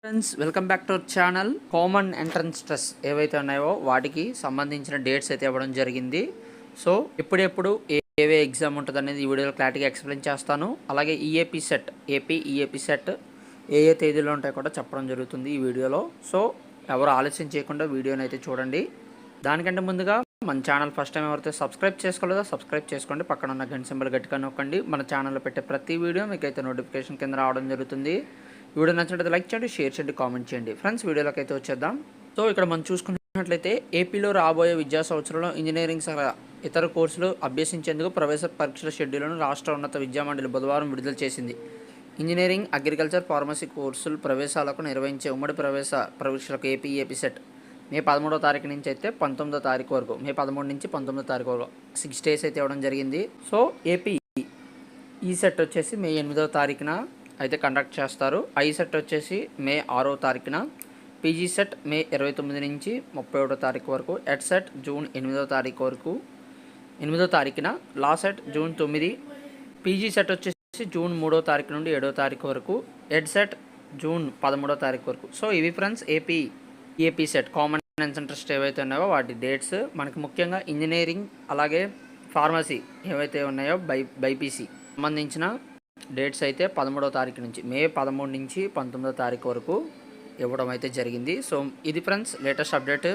Friends welcome back to our channel. Common entrance test ఏవైతే ఉన్నాయో వాటికి సంబంధించిన డేట్స్ అయితే ఇవ్వడం జరిగింది. సో ఎప్పుడెప్పుడు ఏవే ఎగ్జామ్ ఉంటుంది అనేది ఈ వీడియోలో క్లారిటీగా ఎక్స్ప్లెయిన్ చేస్తాను. అలాగే EAPCET AP EAPCET ఏ ఏ తేదీలో ఉంటాయో కూడా చెప్పడం జరుగుతుంది ఈ వీడియోలో. సో ఎవరు ఆలస్యం చేయకుండా వీడియోని అయితే చూడండి. దానికంటే ముందుగా మన ఛానల్ ఫస్ట్ టైం ఎవరైతే సబ్స్క్రైబ్ చేసుకోలేదో సబ్స్క్రైబ్ చేసుకోండి. పక్కన ఉన్న గంట సింబల్ గట్టిగా నొక్కండి. మన ఛానల్లో పెట్టే ప్రతి వీడియో మీకు అయితే నోటిఫికేషన్ కింద రావడం జరుగుతుంది. వీడియో నచ్చినట్లయితే లైక్ చేయండి, షేర్ చేయండి, కామెంట్ చేయండి. ఫ్రెండ్స్ వీడియోలోకి అయితే వచ్చేద్దాం. సో ఇక్కడ మనం చూసుకున్నట్లయితే ఏపీలో రాబోయే విద్యా సంవత్సరంలో ఇంజనీరింగ్ సహా ఇతర కోర్సులు అభ్యసించేందుకు ప్రవేశ పరీక్షల షెడ్యూల్ను రాష్ట్ర ఉన్నత విద్యామండలి బుధవారం విడుదల చేసింది. ఇంజనీరింగ్, అగ్రికల్చర్, ఫార్మసీ కోర్సుల ప్రవేశాలకు నిర్వహించే ఉమ్మడి ప్రవేశ పరీక్షలకు ఏపీ సెట్ మే 13వ తారీఖు నుంచి అయితే 19వ తారీఖు వరకు, మే 13 నుంచి 19వ తారీఖు వరకు 6 days అయితే ఇవ్వడం జరిగింది. సో ఏపీ ఈ సెట్ వచ్చేసి మే 8వ తారీఖున అయితే కండక్ట్ చేస్తారు. ఐ సెట్ వచ్చేసి మే 6వ తారీఖున, పీజీ సెట్ మే 29 నుంచి 31వ తారీఖు వరకు, ఎడ్ సెట్ జూన్ 8వ తారీఖు వరకు 8వ తారీఖున, law set June 9, PG set వచ్చేసి జూన్ 3వ తారీఖు నుండి 7వ తారీఖు వరకు, ఎడ్ సెట్ జూన్ 13వ తారీఖు వరకు. సో ఇవి friends AP set common entrance ఏవైతే ఉన్నాయో వాటి డేట్స్. మనకి ముఖ్యంగా ఇంజనీరింగ్ అలాగే ఫార్మసీ ఏవైతే ఉన్నాయో బైపీసీ సంబంధించిన డేట్స్ అయితే 13వ తారీఖు నుంచి, మే 13 నుంచి 19వ తారీఖు వరకు ఇవ్వడం అయితే జరిగింది. సో ఇది ఫ్రెండ్స్ లేటెస్ట్ అప్డేట్.